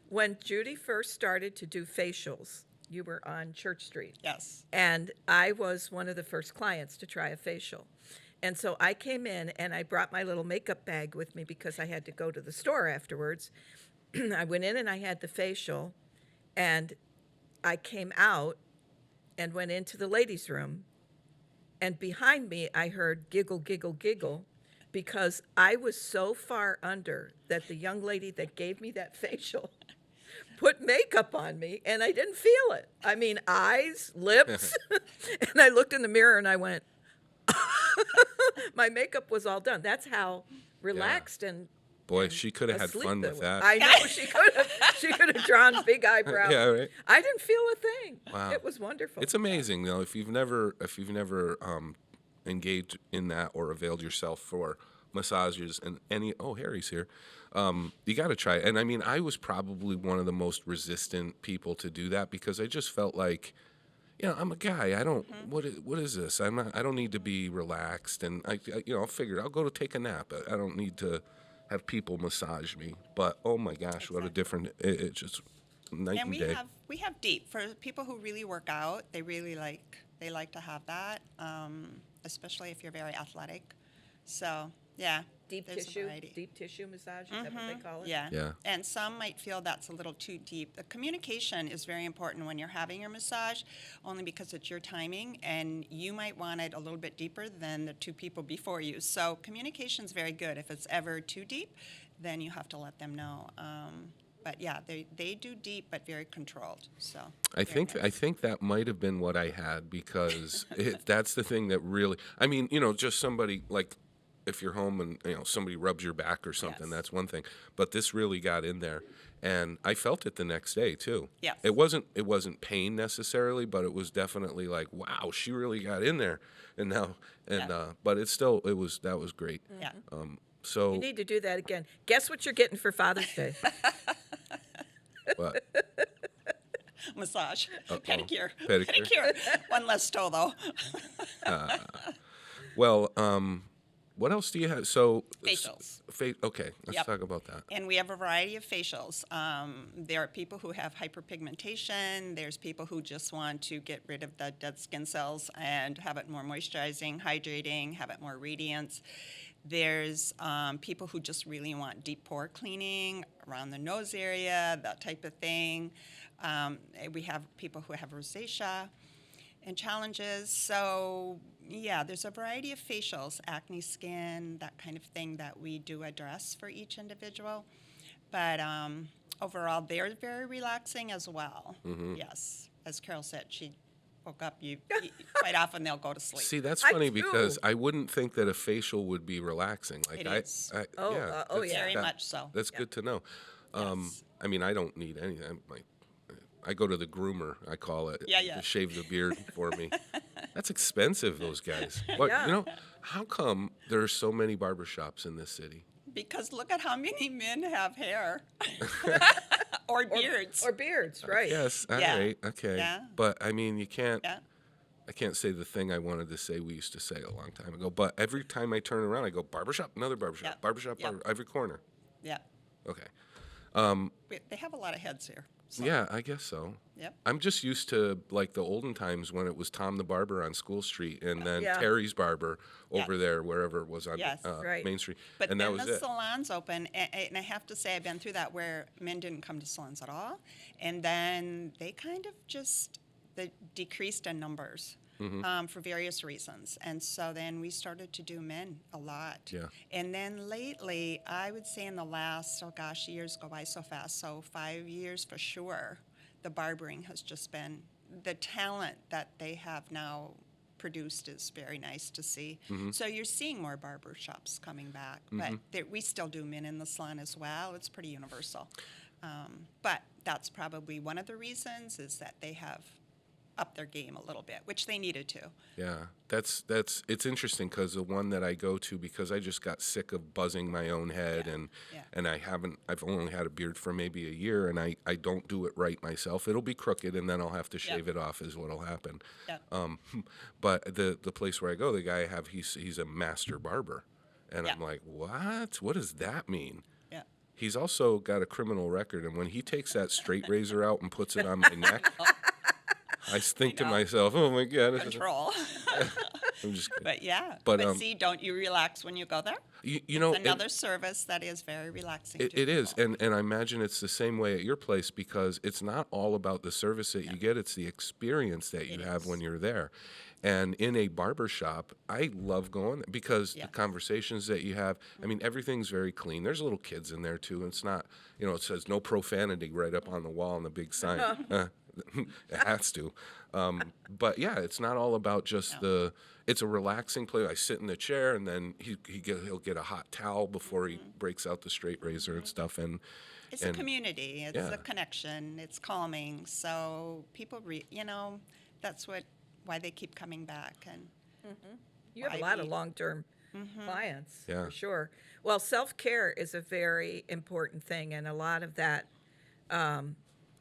When Judy first started to do facials, you were on Church Street. Yes. And I was one of the first clients to try a facial. And so I came in and I brought my little makeup bag with me because I had to go to the store afterwards. I went in and I had the facial, and I came out and went into the ladies' room. And behind me, I heard giggle, giggle, giggle, because I was so far under that the young lady that gave me that facial put makeup on me, and I didn't feel it. I mean, eyes, lips. And I looked in the mirror and I went, my makeup was all done. That's how relaxed and Boy, she could have had asleep fun it with was. that. I know she could have. She could have drawn big eyebrows. Yeah, right. I didn't feel a thing. Wow. It was wonderful. It's amazing though if you've never engaged in that or availed yourself for massages and any. Oh, Harry's here. You got to try it. And I mean, I was probably one of the most resistant people to do that because I just felt like, I'm a guy. I don't. What is this? I'm not. I don't need to be relaxed. And I I'll figure. I'll go to take a nap. I don't need to have people massage me. But oh my gosh, what a different. It just night and, And day. we have deep for people who really work out. They really like to have that, especially if you're very athletic. So yeah, deep there's a tissue massage. Is that what they call it? Yeah. Yeah. And some might feel that's a little too deep. The communication is very important when you're having your massage, only because it's your timing, and you might want it a little bit deeper than the two people before you. So communication is very good. If it's ever too deep, then you have to let them know. But yeah, they do deep, but very controlled. So I very think nice. that might have been what I had because that's the thing that really. I mean, just somebody like if you're home and somebody rubs your back or something, Yes. that's one thing. But this really got in there, and I felt it the next day too. Yes. It wasn't pain necessarily, but it was definitely like, wow, she really got in there, but that was great. Yeah. So You need to do that again. Guess what you're getting for Father's Day? what? Massage, Uh-oh. pedicure, Pedicure. One less toe though. Well, what else do you have? So Facials. Okay, let's Yep. talk about that. And we have a variety of facials. There are people who have hyperpigmentation. There's people who just want to get rid of the dead skin cells and have it more moisturizing, hydrating, have it more radiance. There's people who just really want deep pore cleaning around the nose area, that type of thing. We have people who have rosacea and challenges. So, yeah, there's a variety of facials, acne skin, that kind of thing that we do address for each individual. But overall, they're very relaxing as well. Mm-hmm. Yes. As Carol said, she woke up, quite often they'll go to sleep. See, that's I funny do. because I wouldn't think that a facial would be relaxing. Like It is. Oh, yeah, oh, that's- yeah. Very that- much so. That's good to know. Yes. I mean, I don't need anything. I go to the groomer, I call it, Yeah, yeah. to shave the beard for me. That's expensive, those guys. What, Yeah. how come there are so many barbershops in this city? Because look at how many men have hair or beards. Or beards, right? Yes, all Yeah. right, okay. Yeah. But, I mean, you can't. Yeah. I can't say the thing I wanted to say we used to say a long time ago, but every time I turn around, I go, barbershop, another barbershop, Yeah. barbershop, Yep. every corner. Yeah. Okay. They have a lot of heads here. So. Yeah, I guess so. Yep. I'm just used to like the olden times when it was Tom the Barber on School Street and then Yeah. Terry's Barber over Yes. there, wherever it was on Yes. Right. Main Street. But and then that was the it. salons open, and I have to say I've been through that where men didn't come to salons at all, and then they kind of just decreased in numbers for various reasons, and so then we started to do men a lot. Yeah. And then lately, I would say in the last, oh gosh, years go by so fast, so 5 years for sure, the barbering has just been, the talent that they have now produced is very nice to see. So you're seeing more barber shops coming back, but we still do men in the salon as well. It's pretty universal. But that's probably one of the reasons is that they have upped their game a little bit, which they needed to. Yeah, it's interesting because the one that I go to, because I just got sick of buzzing my own head and I've only had a beard for maybe a year and I don't do it right myself. It'll be crooked and then I'll have to shave it off is what'll happen. Yep. But the place where I go, the guy he's a master barber. And I'm like, what does that mean? Yeah. He's also got a criminal record, and when he takes that straight razor out and puts it on my neck, I think to myself, oh my God. Control. I'm just kidding. But yeah. But, See, don't you relax when you go there? You know, It's another service that is very relaxing. to it is, people. and I imagine it's the same way at your place because it's not all about the service that you get; it's the experience that you have when you're there. And in a barber shop, I love going because the conversations that you have. I mean, everything's very clean. There's little kids in there too, and it's not, it says no profanity right up on the wall on the big sign. It has to. But yeah, it's not all about just it's a relaxing place. I sit in the chair and then he'll get a hot towel before he breaks out the straight razor and stuff. And It's a community. It's yeah. a connection. It's calming. So people, that's why they keep coming back. And You have a why lot of we- long-term clients, Yeah. for sure. Well, self-care is a very important thing, and a lot of that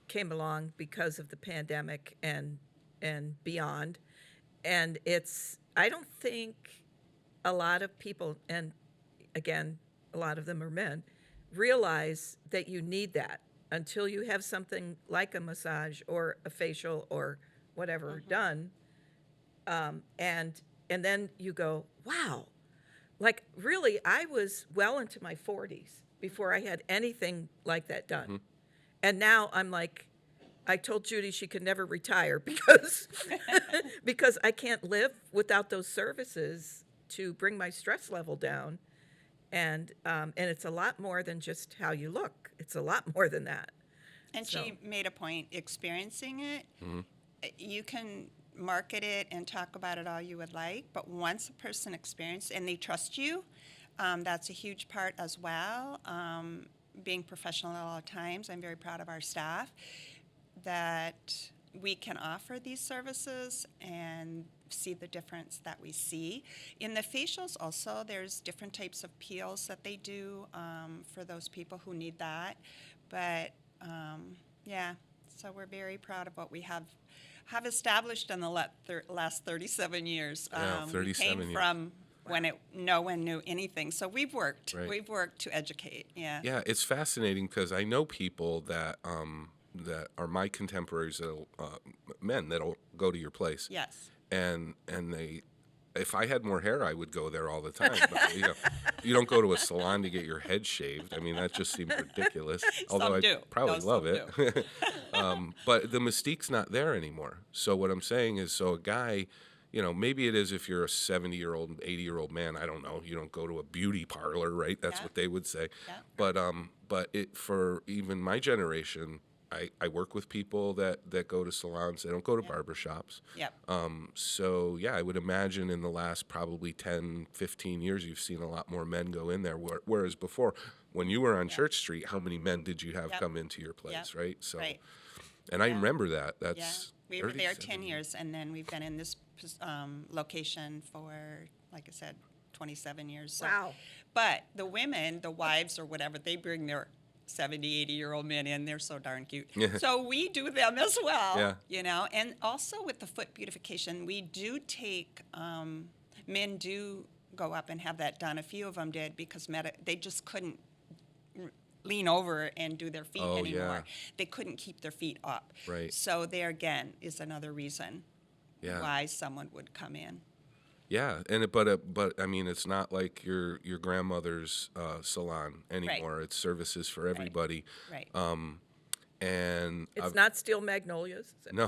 came along because of the pandemic and beyond. And I don't think a lot of people, and again, a lot of them are men, realize that you need that until you have something like a massage or a facial or whatever done. And then you go, wow, like really, I was well into my 40s before I had anything like that done. And now I'm like, I told Judy she could never retire because because I can't live without those services to bring my stress level down. And it's a lot more than just how you look. It's a lot more than that. And she made a point, experiencing it, you can market it and talk about it all you would like, but once a person experiences and they trust you, that's a huge part as well. Being professional at all times, I'm very proud of our staff that we can offer these services and see the difference that we see. In the facials also, there's different types of peels that they do for those people who need that. But yeah, so we're very proud of what we have established in the last 37 years. Yeah, 37 we came years. from when no one knew anything. So we've worked. Right. We've worked to educate. Yeah. yeah, it's fascinating because I know people that are my contemporaries, men that'll go to your place. Yes. And they, if I had more hair, I would go there all the time. But, you don't go to a salon to get your head shaved. I mean, that just seems ridiculous. Although I do. probably No, love some it. But the mystique's not there anymore. So what I'm saying is, so a guy, maybe it is if you're a 70-year-old, 80-year-old man. I don't know. You don't go to a beauty parlor, right? That's Yeah. what they would say. Yeah. But for even my generation, I work with people that go to salons. They don't go to barber shops. Yep. So, yeah, I would imagine in the last probably 10, 15 years, you've seen a lot more men go in there. Whereas before, when you were on Church Street, how many men did you have Yep. come into your place, Yep. right? So, Right. and I Yeah. remember that. Yeah, That's we were there 37 10 years, and then we've been in this location for, like I said, 27 years. So. Wow. But the women, the wives or whatever, they bring their 70, 80-year-old men in. They're so darn cute. Yeah. So we do them as well, Yeah. And also with the foot beautification, we do take, men do go up and have that done. A few of them did because they just couldn't lean over and do their feet Oh, anymore. yeah. They couldn't keep their feet up. Right. So there again is another reason Yeah. why someone would come in. Yeah, but I mean, it's not like your grandmother's salon anymore. It's services for everybody. Right. And It's not Steel Magnolias. Is it? no,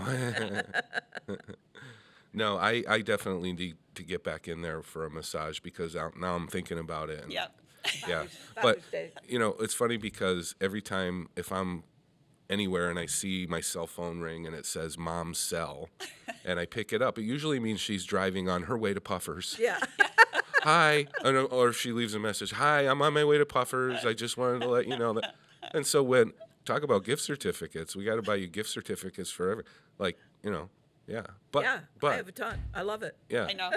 no, I definitely need to get back in there for a massage because now I'm thinking about it. And, Yep. Yeah, but Father's Day. it's funny because every time if I'm anywhere and I see my cell phone ring and it says "Mom's cell," and I pick it up, it usually means she's driving on her way to Puffers. Yeah. Hi, or if she leaves a message, "Hi, I'm on my way to Puffers. I just wanted to let you know that." And so when talk about gift certificates, we got to buy you gift certificates for yeah. But Yeah. but I have a ton. I love it. yeah, I know.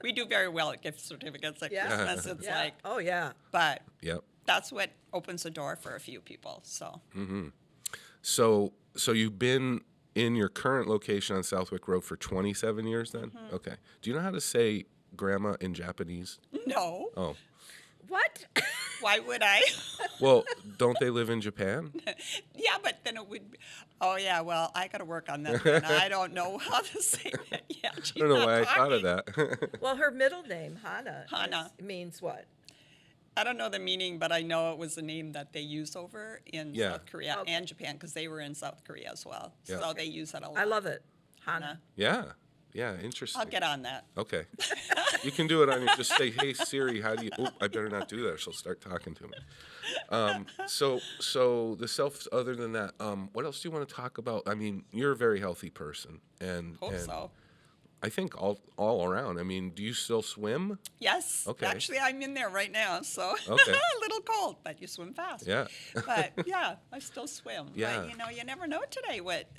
We do very well at gift certificates at Yeah. Christmas. It's Yeah. like, Oh, yeah. but yep. that's what opens the door for a few people. So So you've been in your current location on Southwick Road for 27 years then? Mm-hmm. Okay. Do you know how to say grandma in Japanese? no, Oh. What? why would I? Well, don't they live in Japan? Yeah, but then it would be, oh yeah, well, I got to work on that. Then. I don't know how to say that yet. I don't know why I thought of that. Well, her middle name, Hana, Hana. means what? I don't know the meaning, but I know it was the name that they use over in Yeah. South Korea Okay. and Japan because they were in South Korea as well. Yeah. So they use it a lot. I love it. Hana. Yeah. Yeah, interesting. I'll get on that. Okay. You can do it on your, just say, "Hey Siri, how do you?" Oh, I better not do that. She'll start talking to me. So the self. Other than that, what else do you want to talk about? I mean, you're a very healthy person, and Hope so. I think all around. I mean, do you still swim? Yes. Okay. Actually, I'm in there right now, so Okay. a little cold, but you swim fast. Yeah. But yeah, I still swim. Yeah. But you never know today what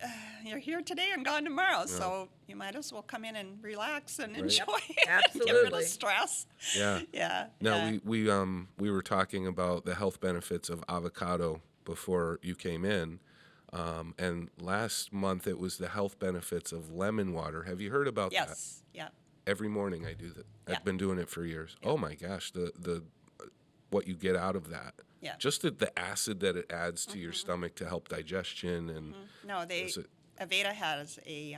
you're here today and gone tomorrow, so you might as well come in and relax and enjoy it. Get rid Absolutely. of stress. Yeah. Yeah. Now yeah. we were talking about the health benefits of avocado before you came in, and last month it was the health benefits of lemon water. Have you heard about that? Yes. Yeah. Every morning I do that. Yeah. I've been doing it for years. Oh my gosh, the what you get out of that. Yeah. Just the acid that it adds to your stomach to help digestion and No, Is it- Aveda has a,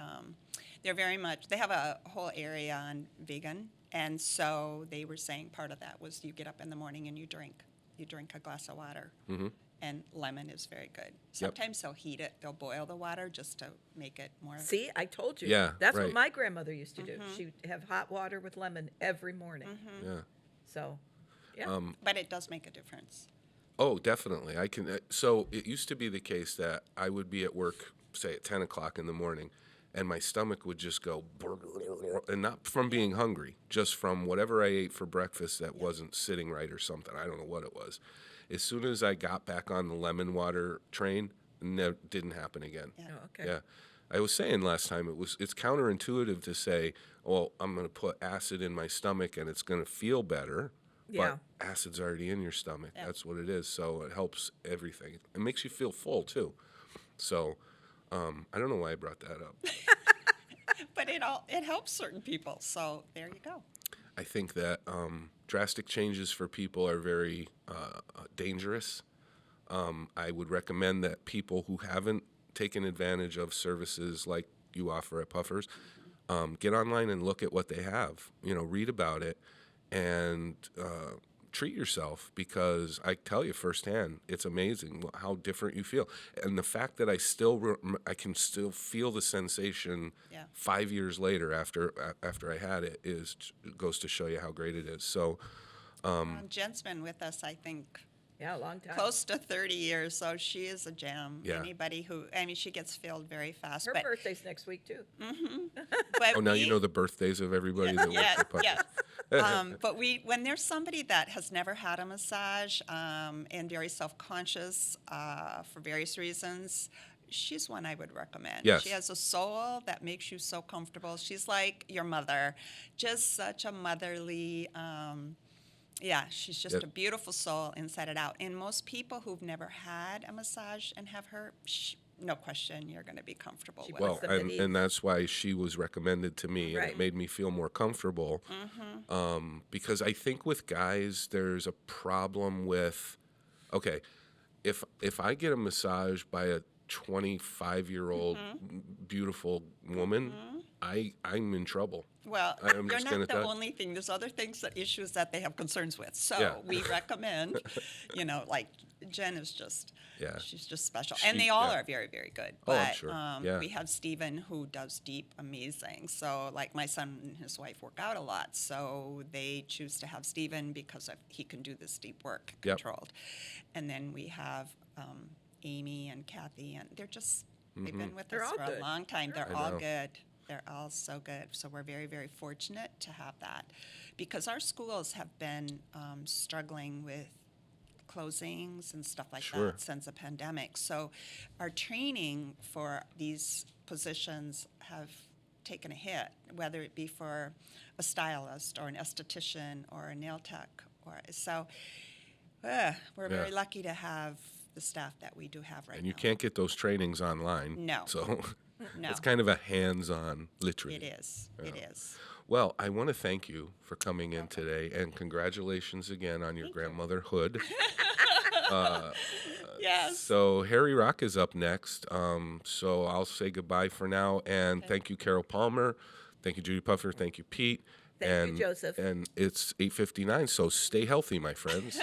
they have a whole area on vegan, and so they were saying part of that was you get up in the morning and you drink a glass of water, and lemon is very good. Sometimes they'll heat it, they'll boil the water just to make it more. See, I told you. Yeah, That's right. what my grandmother used to do. She'd have hot water with lemon every morning. yeah. So, yeah. But it does make a difference. Oh, definitely. I can. So it used to be the case that I would be at work, say at 10 o'clock in the morning, and my stomach would just go, and not from being hungry, just from whatever I ate for breakfast that wasn't sitting right or something. I don't know what it was. As soon as I got back on the lemon water train, didn't happen again. Yeah. Oh, okay. Yeah. I was saying last time it's counterintuitive to say, well, I'm going to put acid in my stomach and it's going to feel better. Yeah. But acid's already in your stomach. Yeah. That's what it is. So it helps everything. It makes you feel full too. So I don't know why I brought that up. But it helps certain people, so there you go. I think that drastic changes for people are very dangerous. I would recommend that people who haven't taken advantage of services like you offer at Puffers, get online and look at what they have. Read about it and treat yourself, because I tell you firsthand, it's amazing how different you feel. And the fact that I can still feel the sensation 5 years later after I had it goes to show you how great it is. So Jen's been with us, I think, Yeah, a long time. close to 30 years, so she is a gem. Yeah. Anybody she gets filled very fast. Her but, birthday's next week, too. but oh, now we- you know the birthdays of everybody that works Yes, at Puffers. yes. But when there's somebody that has never had a massage and very self-conscious for various reasons, she's one I would recommend. Yes. She has a soul that makes you so comfortable. She's like your mother, just such a motherly. She's just Yep. a beautiful soul inside and out. And most people who've never had a massage and have her, no question, you're going to be comfortable with. Well, What's the beneath? and that's why she was recommended to me, and Right. it made me feel more comfortable. Because I think with guys, there's a problem with, okay, if I get a massage by a 25-year-old beautiful woman, I'm in trouble. Well, I'm you're just not gonna the tell- only thing. There's other things, issues that they have concerns with. So Yeah. we recommend, like Jen is just, Yeah. she's just special. And they all are very, very good. Oh, I'm But sure. Yeah. we have Stephen who does deep amazing. So like my son and his wife work out a lot. So they choose to have Stephen because he can do this deep work Yep. controlled. And then we have Amy and Kathy, and they're just, they've been with They're us all for good. a long time. They're I all know. good. They're all so good. So we're very, very fortunate to have that because our schools have been struggling with closings and stuff like Sure. that since the pandemic. So our training for these positions have taken a hit, whether it be for a stylist or an esthetician or a nail tech. We're very lucky to have the staff that we do have right And you now. can't get those trainings online. No. So No. it's kind of a hands-on, literally. It is. It is. Well, I want to thank you for coming in today, and congratulations again on your grandmotherhood. Yes. So Harry Rock is up next. So I'll say goodbye for now, and thank you, Carol Palmer. Thank you, Judy Puffer. Thank you, Pete. Thank you, Joseph. And it's 8:59, so stay healthy, my friends.